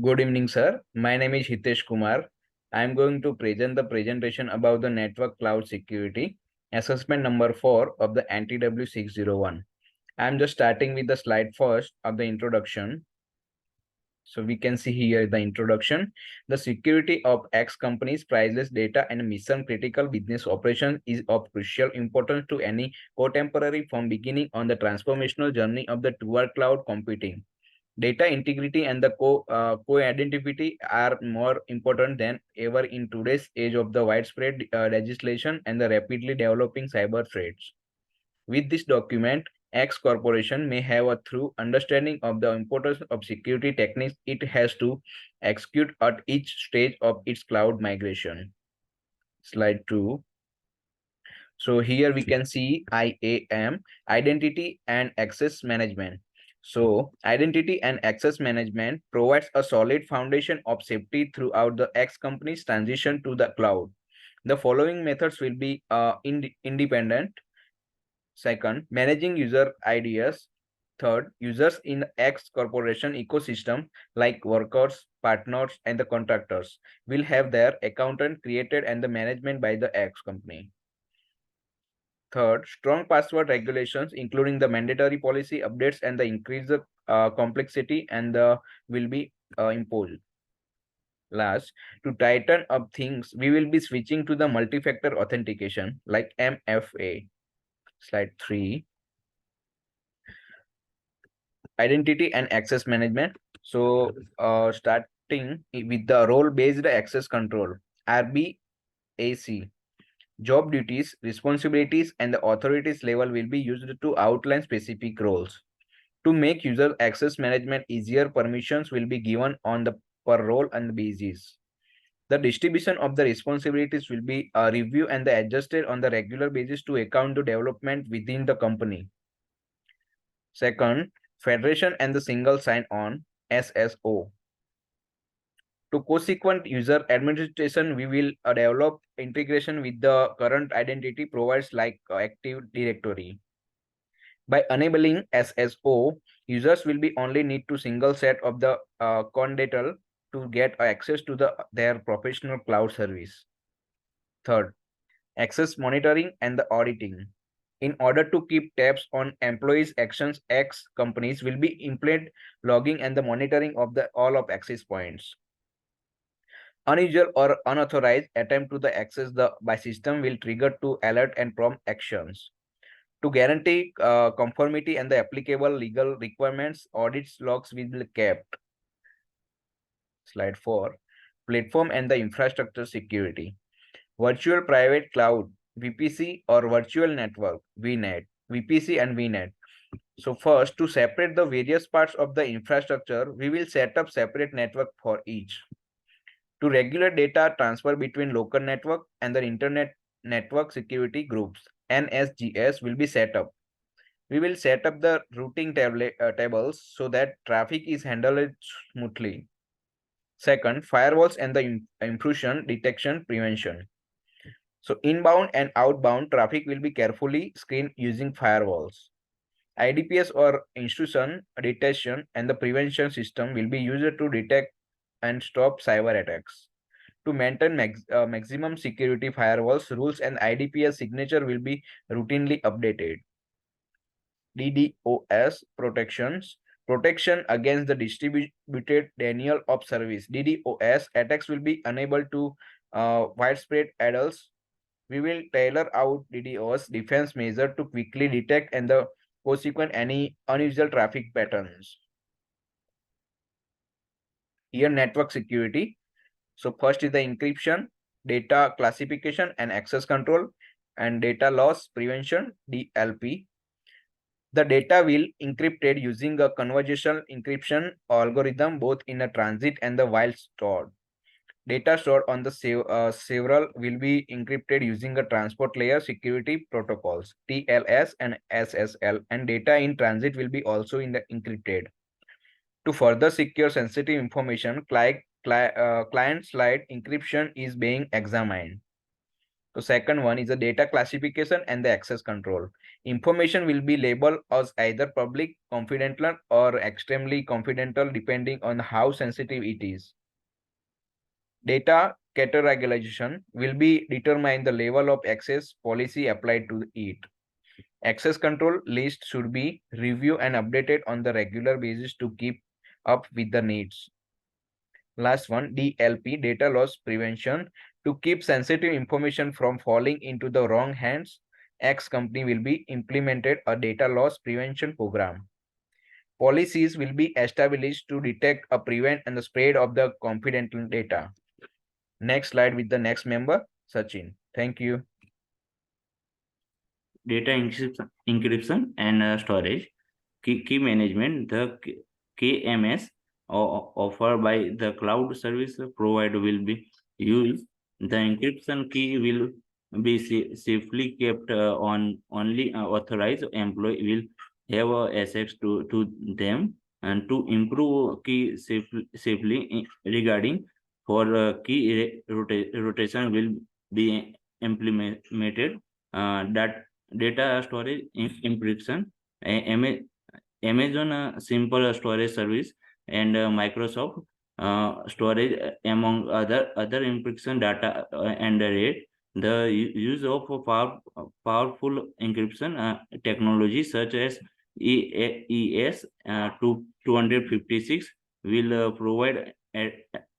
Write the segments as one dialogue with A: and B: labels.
A: Good evening, sir. My name is Hitesh Kumar. I am going to present the presentation about the network cloud security assessment number 4 of the NTW 601. I am just starting with the slide first of the introduction. So we can see here the introduction. The security of X company's priceless data and mission critical business operations is of crucial importance to any contemporary firm beginning on the transformational journey of the toward cloud computing. Data integrity and the co-identity are more important than ever in today's age of the widespread legislation and the rapidly developing cyber threats. With this document, X Corporation may have a thorough understanding of the importance of security techniques it has to execute at each stage of its cloud migration. Slide 2. So here we can see IAM, Identity and Access Management. So identity and access management provides a solid foundation of safety throughout the X company's transition to the cloud. The following methods will be independent. Second, managing user IDs. Third, users in X corporation ecosystem like workers, partners, and the contractors will have their accountant created and the management by the X company. Third, strong password regulations, including the mandatory policy updates and the increased complexity and will be imposed. Last, to tighten up things, we will be switching to the multi-factor authentication like MFA. Slide 3. Identity and access management. So starting with the role-based access control, RBAC. Job duties, responsibilities, and the authorities level will be used to outline specific roles. To make user access management easier, permissions will be given on the per role and basis. The distribution of the responsibilities will be reviewed and adjusted on the regular basis to account to development within the company. Second, federation and the single sign-on SSO. To consequent user administration, we will develop integration with the current identity providers like Active Directory. By enabling SSO, users will be only need to single set of the condital to get access to their professional cloud service. Third, access monitoring and the auditing. In order to keep tabs on employees' actions, X companies will be implement logging and the monitoring of the all of access points. Unusual or unauthorized attempt to the access the by system will trigger to alert and prompt actions. To guarantee conformity and the applicable legal requirements, audits logs will be kept. Slide 4. Platform and the infrastructure security. Virtual private cloud, VPC or virtual network, VNet, VPC and VNet. So first, to separate the various parts of the infrastructure, we will set up separate network for each. To regulate data transfer between local network and the internet network security groups, NSGS will be set up. We will set up the routing tables so that traffic is handled smoothly. Second, firewalls and the intrusion detection prevention. So inbound and outbound traffic will be carefully screened using firewalls. IDPS or intrusion detection and the prevention system will be used to detect and stop cyber attacks. To maintain maximum security, firewalls rules and IDPS signature will be routinely updated. DDoS protections. Protection against the distributed denial of service. DDoS attacks will be unable to widespread adults. We will tailor out DDoS defense measure to quickly detect and the consequent any unusual traffic patterns. Here network security. So first is the encryption, data classification and access control, and data loss prevention, DLP. The data will encrypted using a conversational encryption algorithm both in a transit and the while stored. Data stored on the several will be encrypted using a transport layer security protocols, TLS and SSL, and data in transit will be also in the encrypted. To further secure sensitive information, client-side encryption is being examined. The second one is the data classification and the access control. Information will be labeled as either public, confidential, or extremely confidential depending on how sensitive it is. Data categorization will be determine the level of access policy applied to it. Access control list should be reviewed and updated on the regular basis to keep up with the needs. Last one, DLP, data loss prevention. To keep sensitive information from falling into the wrong hands, X company will be implemented a data loss prevention program. Policies will be established to detect, prevent, and the spread of the confidential data. Next slide with the next member, Sachin. Thank you.
B: Data encryption and storage. Key management. The KMS offered by the cloud service provider will be used. The encryption key will be safely kept on only authorized employee will have access to them, and to improve key safely regarding for key rotation will be implemented. That data storage encryption. Amazon simple storage service and Microsoft storage among other encryption data and rate. The use of powerful encryption technology such as ES 256 will provide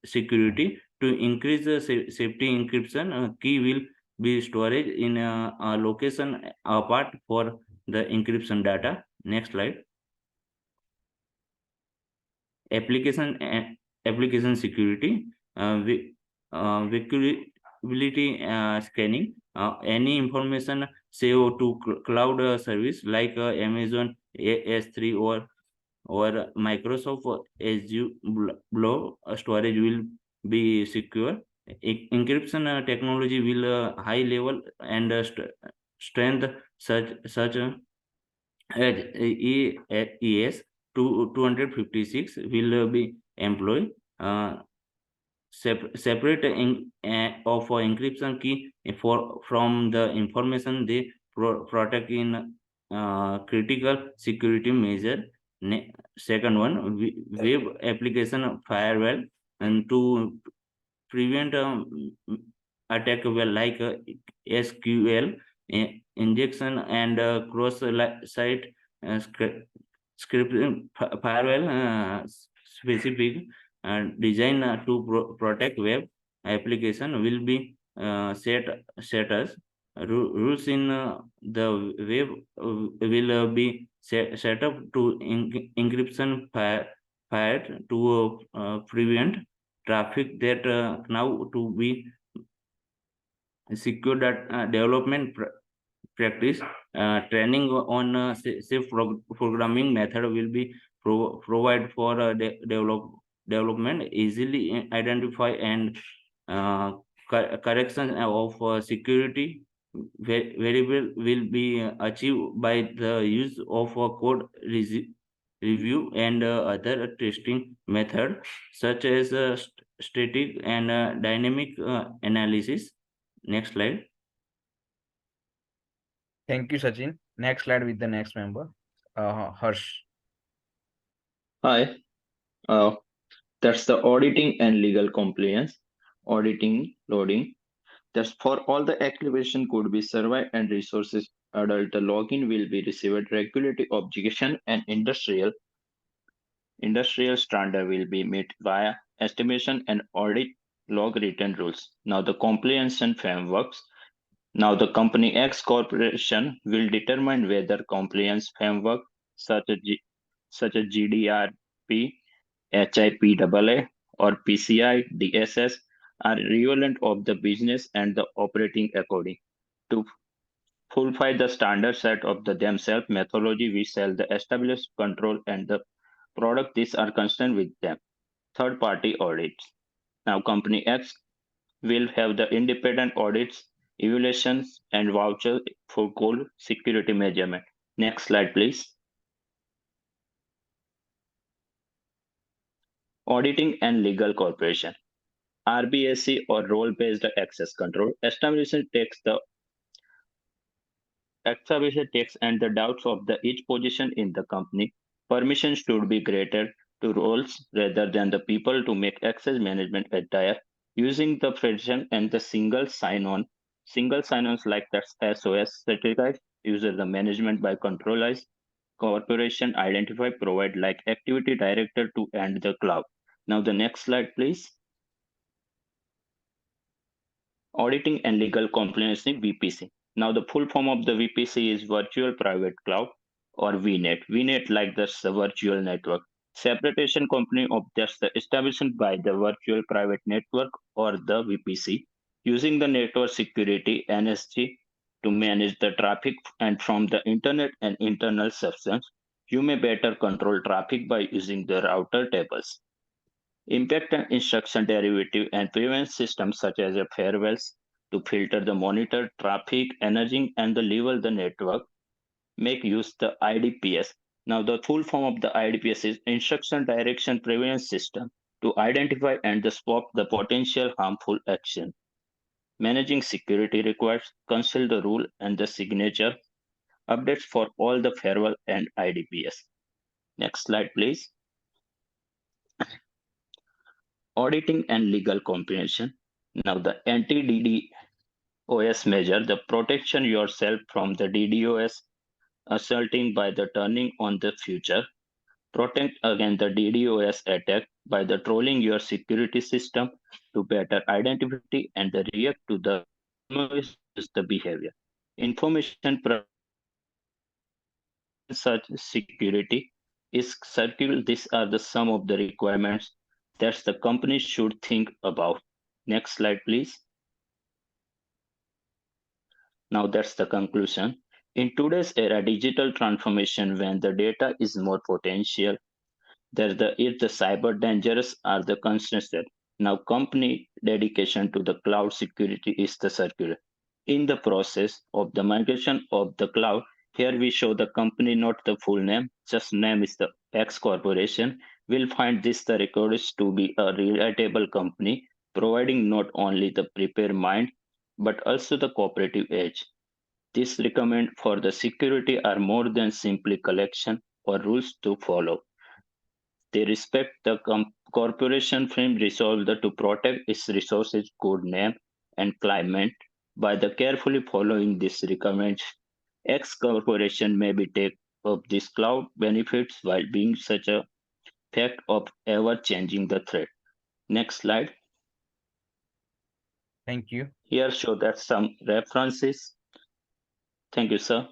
B: security. To increase the safety, encryption key will be storage in a location apart for the encryption data. Next slide. Application security. Visibility scanning. Any information saved to cloud service like Amazon S3 or Microsoft Azure Blow storage will be secure. Encryption technology will high level and strength such as ES 256 will be employed. Separate of encryption key from the information they protect in critical security measure. Second one, web application firewall, and to prevent attack well like SQL injection and cross-site scripting firewall specific design to protect web application will be set as rules in the web will be set up to encryption fired to prevent traffic that now to be secure. That development practice training on safe programming method will be provide for development easily identify and correction of security variable will be achieved by the use of a code review and other testing method such as static and dynamic analysis. Next slide.
A: Thank you, Sachin. Next slide with the next member, Harsh.
C: Hi, that's the auditing and legal compliance. Auditing, loading. That's for all the activation could be survey and resources. Adult login will be received regulatory obligation and industrial standard will be met via estimation and audit log written rules. Now the compliance and frameworks. Now the company X corporation will determine whether compliance framework such as GDRP, HIPAA, or PCI DSS are relevant of the business and the operating according to fulfill the standard set of the themselves methodology we sell the established control and the product these are concerned with them. Third party audits. Now company X will have the independent audits, evaluations, and vouchers for goal security measurement. Next slide, please. Auditing and legal cooperation. RBAC or role based access control establishment takes the excavation takes and the doubts of the each position in the company. Permission should be granted to roles rather than the people to make access management entire using the precision and the single sign-on. Single sign-ons like that SOS certificate uses the management by controllers corporation identify provide like activity director to end the cloud. Now the next slide, please. Auditing and legal compliance VPC. Now the full form of the VPC is Virtual Private Cloud or VNet. VNet like the virtual network. Separation company of just the established by the Virtual Private Network or the VPC using the network security NSG to manage the traffic and from the internet and internal substance. You may better control traffic by using the router tables. Impact and instruction derivative and prevent systems such as a firewalls to filter the monitor traffic, energy, and the level the network. Make use the IDPS. Now the full form of the IDPS is Instruction Direction Prevention System to identify and the stop the potential harmful action. Managing security requires consult the rule and the signature updates for all the firewall and IDPS. Next slide, please. Auditing and legal comprehension. Now the anti-DDoS measure the protection yourself from the DDoS assaulting by the turning on the future. Protect against the DDoS attack by the trolling your security system to better identify and the react to the behavior. Information such security is circular. These are the some of the requirements that the company should think about. Next slide, please. Now that's the conclusion. In today's era, digital transformation, when the data is more potential, if the cyber dangers are the constant. Now, company dedication to the cloud security is the circular. In the process of the migration of the cloud, here we show the company, not the full name, just name is the X Corporation. We'll find this the records to be a relatable company, providing not only the prepared mind, but also the cooperative edge. This recommend for the security are more than simply collection or rules to follow. They respect the corporation frame resolve to protect its resources, good name, and climate by the carefully following this recommend. X corporation may be take up this cloud benefits while being such a fact of ever changing the threat. Next slide.
A: Thank you.
C: Here show that some references. Thank you, sir.